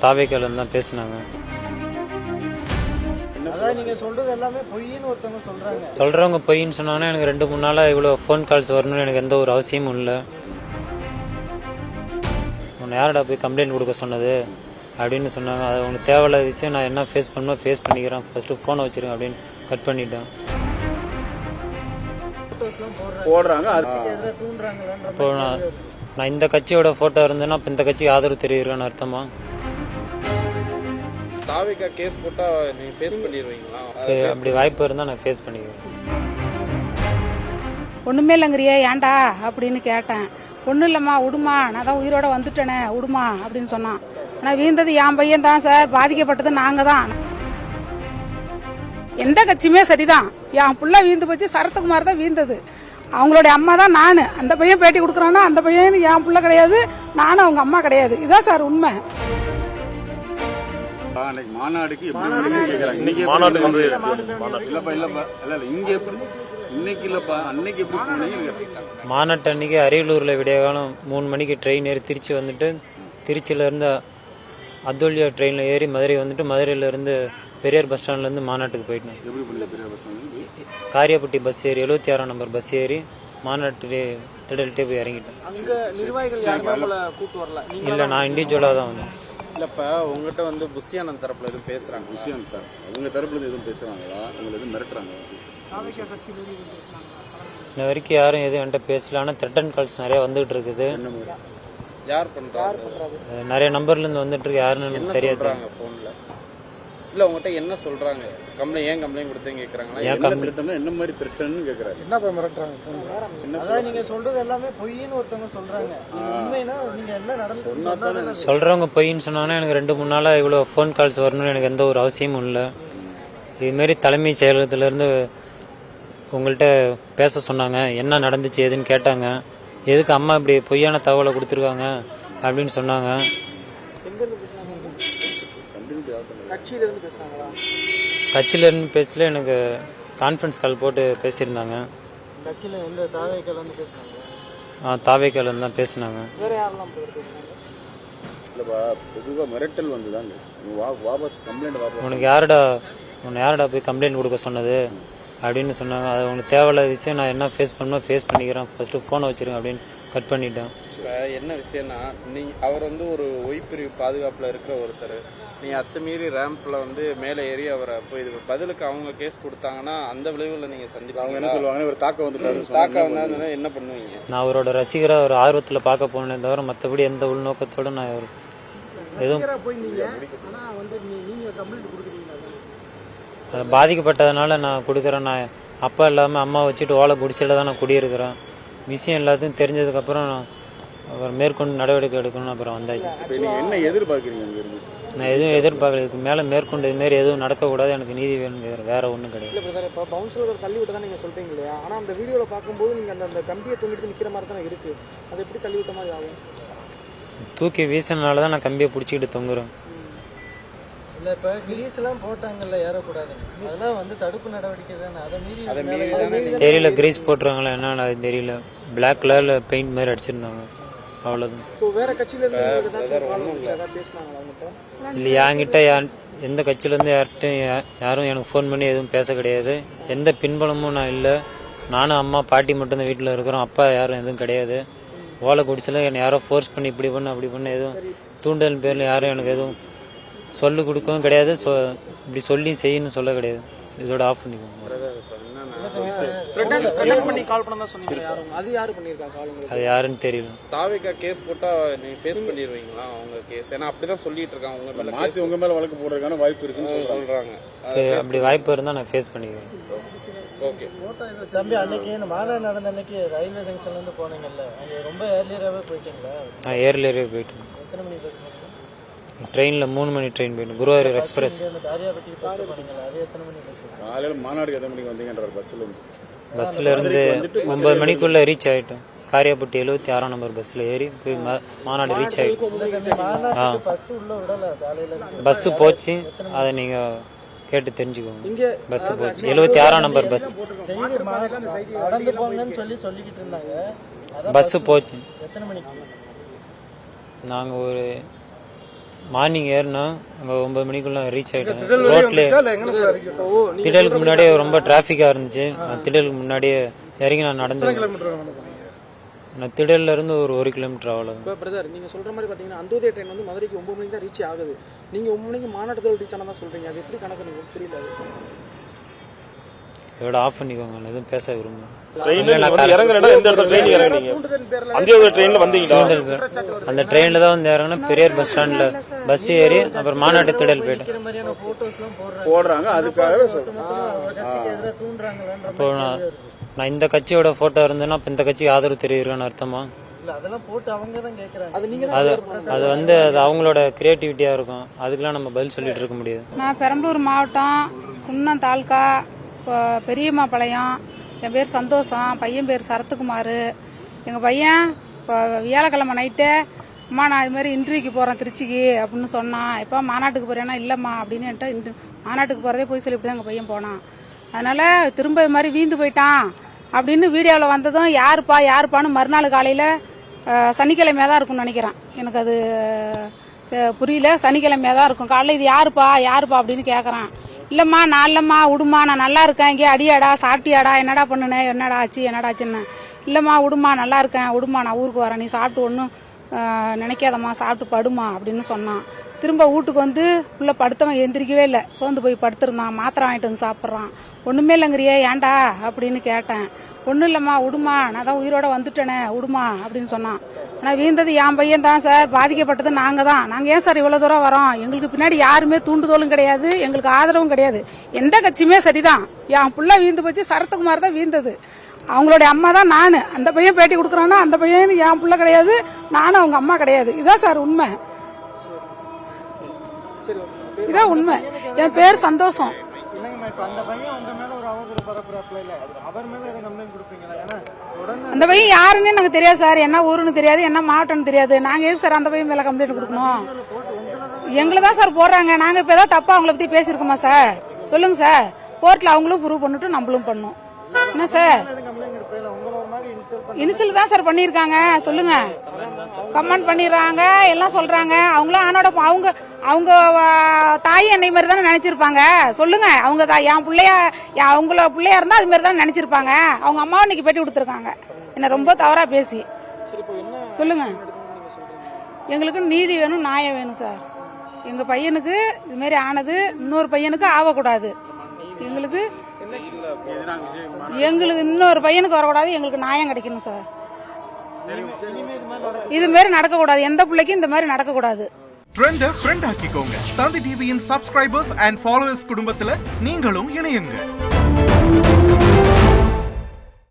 தாவேக்காலன்னு தான் பேசினாங்க. சொல்கிறவங்க பொய்ன்னு சொன்னாங்கன்னா எனக்கு 2-3 நாளாக இவ்வளோ ஃபோன் கால்ஸ் வரணும்னு எனக்கு எந்த ஒரு அவசியமும் இல்லை. உன்னை யாரடா போய் கம்ப்ளைண்ட் கொடுக்க சொன்னது அப்படின்னு சொன்னாங்க. அது உங்களுக்கு தேவையில்லாத விஷயம். நான் என்ன ஃபேஸ் பண்ணணும் ஃபேஸ் பண்ணிக்கிறேன், ஃபஸ்ட்டு ஃபோனை வச்சுருங்க அப்படின்னு கட் பண்ணிட்டேன். அப்போ நான் இந்த கட்சியோட ஃபோட்டோ இருந்தேன்னா இப்போ இந்த கட்சிக்கு ஆதரவு தெரிவிக்கிறேன்னு அர்த்தமா? தாவேக்கா கேஸ் போட்டா நீங்க ஃபேஸ் பண்ணிடுவீங்களா? சரி, அப்படி வாய்ப்பு இருந்தால் நான் ஃபேஸ் பண்ணிக்கிறேன். ஒன்றுமே இல்லைங்கிறியே ஏன்டா அப்படின்னு கேட்டேன். ஒன்றும் இல்லைம்மா விடுமா, நான் தான் உயிரோட வந்துட்டேனே விடுமா அப்படின்னு சொன்னான். ஆனால் வீழ்ந்தது என் பையன் தான் சார், பாதிக்கப்பட்டது நாங்கள் தான். எந்த கட்சியுமே சரிதான். என் புள்ள வீழ்ந்து போச்சு, சரத்குமார் தான் வீழ்ந்தது. அவங்களுடைய அம்மா தான் நான். அந்த பையன் பேட்டி கொடுக்குறான்னா அந்த பையன் என் புள்ள கிடையாது, நானும் அவங்க அம்மா கிடையாது. இதான் சார் உண்மை. மாநாட்டுக்கு மாநாட்டு அன்னைக்கு அரியலூரில் விடியகாலம் 3 மணிக்கு ட்ரெயின் ஏறி திருச்சி வந்துட்டு, திருச்சியிலேருந்து அதுல்யா ட்ரெயினில் ஏறி மதுரை வந்துட்டு, மதுரையிலேருந்து பெரியார் பஸ் ஸ்டாண்ட்லேருந்து மாநாட்டுக்கு போயிட்டேன். காரியப்பட்டி பஸ் ஏறி 76ஆம் நம்பர் பஸ் ஏறி மாநாட்டு திடல்கிட்டே போய் இறங்கிட்டேன். இல்லை, நான் இண்டிவிஜுவலாக தான் வந்தேன். இல்லப்ப உங்ககிட்ட வந்து புஷியானந்த் தரப்புல எதுவும் பேசுறாங்க? அவங்க தரப்புல எதுவும் பேசுறாங்களா? உங்களை எதுவும் மிரட்டுறாங்க? இன்ன வரைக்கும் யாரும் எதுவும் என்கிட்ட பேசல. ஆனால் த்ரெட்டன் கால்ஸ் நிறைய வந்துகிட்டு இருக்குது. யார் பண்றாங்க? நிறைய நம்பர்லேருந்து வந்துட்டு இருக்கு. யாருன்னு சரியா சொல்றாங்க போன்ல? இல்ல உங்ககிட்ட என்ன சொல்றாங்க? ஏன் கம்ப்ளைண்ட் கொடுத்தீங்க கேக்குறாங்களா? என்ன மாதிரி த்ரெட்டன் கேக்குறாங்க? என்ன போய் மிரட்டுறாங்க? அதான் நீங்க சொல்றது எல்லாமே பொய்ன்னு ஒருத்தவங்க சொல்றாங்க. உண்மைனா நீங்க என்ன நடந்துச்சு? சொல்றவங்க பொய்ன்னு சொன்னாங்கன்னா எனக்கு 2-3 நாளாக இவ்வளோ ஃபோன் கால்ஸ் வரணும்னு எனக்கு எந்த ஒரு அவசியமும் இல்லை. இதுமாரி தலைமைச் செயலகத்திலேருந்து உங்கள்கிட்ட பேச சொன்னாங்க. என்ன நடந்துச்சு ஏதுன்னு கேட்டாங்க. எதுக்கு அம்மா இப்படி பொய்யான தகவலை கொடுத்துருக்காங்க அப்படின்னு சொன்னாங்க. கட்சியிலேருந்து பேசல, எனக்கு கான்ஃபரன்ஸ் கால் போட்டு பேசியிருந்தாங்க. தாவேக்காலன்னு தான் பேசினாங்க. உனக்கு யாரடா போய் கம்ப்ளைண்ட் கொடுக்க சொன்னது அப்படின்னு சொன்னாங்க. அது உங்களுக்கு தேவையில்லாத விஷயம். நான் என்ன ஃபேஸ் பண்ணணும் ஃபேஸ் பண்ணிக்கிறேன், ஃபஸ்ட்டு ஃபோனை வச்சுருங்க அப்படின்னு கட் பண்ணிட்டேன். என்ன விஷயம்னா, அவர் வந்து ஒரு ஒய்பிரிவு பாதுகாப்புல இருக்கிற ஒருத்தர். நீங்க அத்துமீறி ரேம்ப்ல வந்து மேலே ஏறி அவரை போய் பதிலுக்கு அவங்க கேஸ் கொடுத்தாங்கன்னா அந்த விளைவுல நீங்க சந்திப்பாங்க. என்ன சொல்லுவாங்க? ஒரு தாக்கம் வந்தா என்ன பண்ணுவீங்க? நான் அவரோட ரசிகரா ஒரு ஆர்வத்தில் பார்க்க போனே தவிர மற்றபடி எந்த உள்நோக்கத்தோட நான் எதுவும் பாதிக்கப்பட்டதுனால நான் கொடுக்குறேன். நான் அப்பா இல்லாமல் அம்மா வச்சுட்டு ஓலை குடிசையில் தான் நான் குடியிருக்கிறேன். விஷயம் எல்லாத்தையும் தெரிஞ்சதுக்கப்புறம் நான் அவர் மேற்கொண்டு நடவடிக்கை எடுக்கணும்னு அப்புறம் வந்தாச்சு. என்ன எதிர்பார்க்குறீங்க? நான் எதுவும் எதிர்பார்க்கல. இதுக்கு மேலே மேற்கொண்டு இதுமாரி எதுவும் நடக்கக்கூடாது, எனக்கு நீதி வேணுங்கிற வேற ஒன்றும் கிடையாது. இல்லை, இப்போ பவுன்சர் தள்ளி விட்டு தான் நீங்கள் சொல்கிறீங்க இல்லையா? ஆனால் அந்த வீடியோவில் பார்க்கும்போது நீங்கள் அந்த கம்பியை தூங்கிட்டு நிற்கிற மாதிரி தானே இருக்குது. அது எப்படி தள்ளி விட்ட மாதிரி ஆகும்? தூக்கி வீசினால தான் நான் கம்பியை பிடிச்சிக்கிட்டு தொங்குறேன். இல்லை, இப்போ கிரீஸ் எல்லாம் போட்டாங்கல்ல, ஏறக்கூடாது. அதெல்லாம் வந்து தடுப்பு நடவடிக்கை தானே. அதை மீறி தெரியல, கிரீஸ் போட்டுருவாங்களா என்னன்னு அது தெரியல. பிளாக் கலரில் பெயிண்ட் மாதிரி அடிச்சிருந்தாங்க, அவ்வளோதான். வேற கட்சியில இல்லை, என்கிட்ட எந்த கட்சியிலேருந்து யாரும் எனக்கு ஃபோன் பண்ணி எதுவும் பேச கிடையாது. எந்த பின்பலமும் நான் இல்லை. நானும் அம்மா பாட்டி மட்டும்தான் வீட்டில் இருக்கிறோம். அப்பா யாரும் எதுவும் கிடையாது. ஓலை குடிச்சல என்னை யாரோ ஃபோர்ஸ் பண்ணி இப்படி பண்ண அப்படி பண்ண எதுவும் தூண்டல் பேரில் யாரும் எனக்கு எதுவும் சொல்லு கொடுக்கவும் கிடையாது. இப்படி சொல்லி செய்யணும்னு சொல்ல கிடையாது. இதோட ஆஃப் பண்ணிக்கோங்க. அது யாருன்னு தெரியல. தாவேக்கா கேஸ் போட்டா நீங்க ஃபேஸ் பண்ணிடுவீங்களா அவங்க கேஸ்? ஏன்னா அப்படிதான் சொல்லிட்டு இருக்காங்க. உங்க மேல வழக்கு போடுறதுக்கான வாய்ப்பு இருக்குன்னு சொல்றாங்க. சரி, அப்படி வாய்ப்பு இருந்தா நான் ஃபேஸ் பண்ணிக்கிறேன். ஓகே தம்பி, அன்னைக்கு மாநாடு நடந்த அன்னைக்கு ரயில்வே ஜங்ஷன்ல இருந்து போனீங்கல்ல, அங்க ரொம்ப ஏர்லியராகவே போயிட்டீங்களா? நான் ஏர்லியராகவே போயிட்டேன். எத்தனை மணி பஸ்? ட்ரெயினில் 3 மணி ட்ரெயின் போயிட்டேன். குருவாயூர் எக்ஸ்பிரஸ். காரியாபட்டி பஸ் போனீங்களா? அது எத்தனை மணி பஸ்? காலையில் மாநாடு எத்தனை மணிக்கு வந்தீங்கன்றார் பஸ்ல இருந்து 9 மணிக்குள்ள ரீச் ஆயிட்டோம். காரியாபட்டி 76ஆம் நம்பர் பஸ்ல ஏறி போய் மாநாடு ரீச் ஆயிட்டோம். பஸ் போச்சு, அதை நீங்க கேட்டு தெரிஞ்சுக்கோங்க. பஸ் போச்சு, 76ஆம் நம்பர் பஸ். பஸ் போச்சு. நாங்கள் ஒரு மார்னிங் ஏறினா அங்கே 9 மணிக்குள்ள ரீச் ஆகிட்டோம். ரோட்லேயே திடலுக்கு முன்னாடியே ரொம்ப டிராஃபிக்காக இருந்துச்சு. நான் திடலுக்கு முன்னாடியே இறங்கி நான் நடந்து நான் திடல்ல இருந்து ஒரு 1 கிலோமீட்டர் அவ்வளோ. இப்போ பிரதர் நீங்கள் சொல்கிற மாதிரி பார்த்தீங்கன்னா அந்தோதய ட்ரெயின் வந்து மதுரைக்கு 9 மணிக்கு தான் ரீச் ஆகுது. நீங்கள் 9 மணிக்கு மாநாட்டத்தில் ரீச் ஆனால் தான் சொல்கிறீங்க. அது எப்படி கணக்கு எனக்கு தெரியல. இதோட ஆஃப் பண்ணிக்கோங்க, நான் எதுவும் பேச விரும்புகிறேன். அந்த ட்ரெயினில் தான் வந்து இறங்கினா பெரியார் பஸ் ஸ்டாண்டில் பஸ் ஏறி அப்புறம் மாநாட்டு திடல் போயிட்டேன். போடுறாங்க அதுக்காக அப்போ நான் இந்த கட்சியோட ஃபோட்டோ இருந்தேன்னா இப்போ இந்த கட்சிக்கு ஆதரவு தெரிவிக்கிறேன்னு அர்த்தமா? அது வந்து அது அவங்களோட கிரியேட்டிவிட்டியாக இருக்கும். அதுக்கெல்லாம் நம்ம பதில் சொல்லிட்டு இருக்க முடியாது. நான் பெரம்பலூர் மாவட்டம் குன்னம் தாலுக்கா பெரியம்மாபாளையம். என் பேர் சந்தோஷம், பையன் பேர் சரத்குமார். எங்கள் பையன் இப்போ வியாழக்கிழமை நைட்டு அம்மா நான் இது மாதிரி இன்டர்வியூக்கு போகிறேன் திருச்சிக்கு அப்படின்னு சொன்னான். எப்போ மாநாட்டுக்கு போகிறேன்னா இல்லைம்மா அப்படின்னு என்கிட்ட மாநாட்டுக்கு போகிறதே போய் சொல்லிவிட்டு தான் எங்கள் பையன் போனான். அதனால் திரும்ப இது மாதிரி வீந்து போயிட்டான் அப்படின்னு வீடியோவில் வந்ததும் யாருப்பான்னு மறுநாள் காலையில் சனிக்கிழமையாக தான் இருக்கும்னு நினைக்கிறேன். எனக்கு அது புரியல. சனிக்கிழமையாக தான் இருக்கும். காலையில் இது யாருப்பா அப்படின்னு கேட்குறான். இல்லைம்மா நான் இல்லைம்மா விடுமா, நான் நல்லா இருக்கேன், இங்கே அடியாடா சாப்பிட்டியாடா, என்னடா பண்ணுனேன், என்னடா ஆச்சுன்னு. இல்லைம்மா விடுமா நல்லா இருக்கேன், விடுமா நான் ஊருக்கு வரேன், நீ சாப்பிட்டு ஒன்றும் நினைக்காதம்மா, சாப்பிட்டு படுமா அப்படின்னு சொன்னான். திரும்ப வீட்டுக்கு வந்து உள்ள படுத்தவன் எந்திரிக்கவே இல்லை, சோர்ந்து போய் படுத்திருந்தான். மாத்திரை வாங்கிட்டு வந்து சாப்பிட்றான். ஒன்றுமே இல்லைங்கிறியே ஏன்டா அப்படின்னு கேட்டேன். ஒன்றும் இல்லைம்மா விடுமா, நான் தான் உயிரோட வந்துட்டேனே விடுமா அப்படின்னு சொன்னான். ஆனால் வீழ்ந்தது என் பையன் தான் சார், பாதிக்கப்பட்டது நாங்கள் தான். நாங்கள் ஏன் சார் இவ்வளோ தூரம் வரோம்? எங்களுக்கு பின்னாடி யாருமே தூண்டுதோலும் கிடையாது, எங்களுக்கு ஆதரவும் கிடையாது. எந்த கட்சியுமே சரிதான். என் புள்ள வீழ்ந்து போச்சு, சரத்குமார் தான் வீழ்ந்தது. அவங்களுடைய அம்மா தான் நான். அந்த பையன் பேட்டி கொடுக்குறான்னா அந்த பையன் என் புள்ள கிடையாது, நானும் அவங்க அம்மா கிடையாது. இதான் சார் உண்மை, இதான் உண்மை. என் பேர் சந்தோஷம். அந்த பையன் யாருன்னு எனக்கு தெரியாது சார், என்ன ஊருன்னு தெரியாது, என்ன மாவட்டம்னு தெரியாது. நாங்க எதுக்கு சார் அந்த பையன் மேல கம்ப்ளைண்ட் கொடுக்கணும்? எங்களை தான் சார் போடுறாங்க. நாங்க இப்ப ஏதாவது தப்பா அவங்கள பத்தி பேசிருக்கோமா சார்? சொல்லுங்க சார். கோர்ட்ல அவங்களும் ப்ரூவ் பண்ணிட்டு நம்மளும் பண்ணும். என்ன சார் இனிஷியல் தான் சார் பண்ணிருக்காங்க. சொல்லுங்க, கமெண்ட் பண்ணிடுறாங்க, எல்லாம் சொல்றாங்க. அவங்களும் ஆனோட அவங்க தாய் என்னை மாதிரி தானே நினைச்சிருப்பாங்க. சொல்லுங்க, அவங்க என் பிள்ளையா அவங்களோட பிள்ளையா இருந்தா அது மாதிரி தானே நினைச்சிருப்பாங்க. அவங்க அம்மாவை இன்னைக்கு பேட்டி கொடுத்துருக்காங்க என்ன ரொம்ப தவறா பேசி. சொல்லுங்க, எங்களுக்கு நீதி வேணும், நியாயம் வேணும் சார். எங்க பையனுக்கு இது மாதிரி ஆனது இன்னொரு பையனுக்கு ஆகக்கூடாது. எங்களுக்கு இன்னொரு பையனுக்கு வரக்கூடாது. எங்களுக்கு நியாயம் கிடைக்கணும் சார். இது மாதிரி நடக்கக்கூடாது. எந்த பிள்ளைக்கும் இந்த மாதிரி நடக்கக்கூடாது. ட்ரெண்ட ஃப்ரெண்ட் ஆக்கிக்கோங்க. தந்தி டிவியின் சப்ஸ்கிரைபர்ஸ் அண்ட் ஃபாலோவர்ஸ் குடும்பத்துல நீங்களும் இணையுங்க.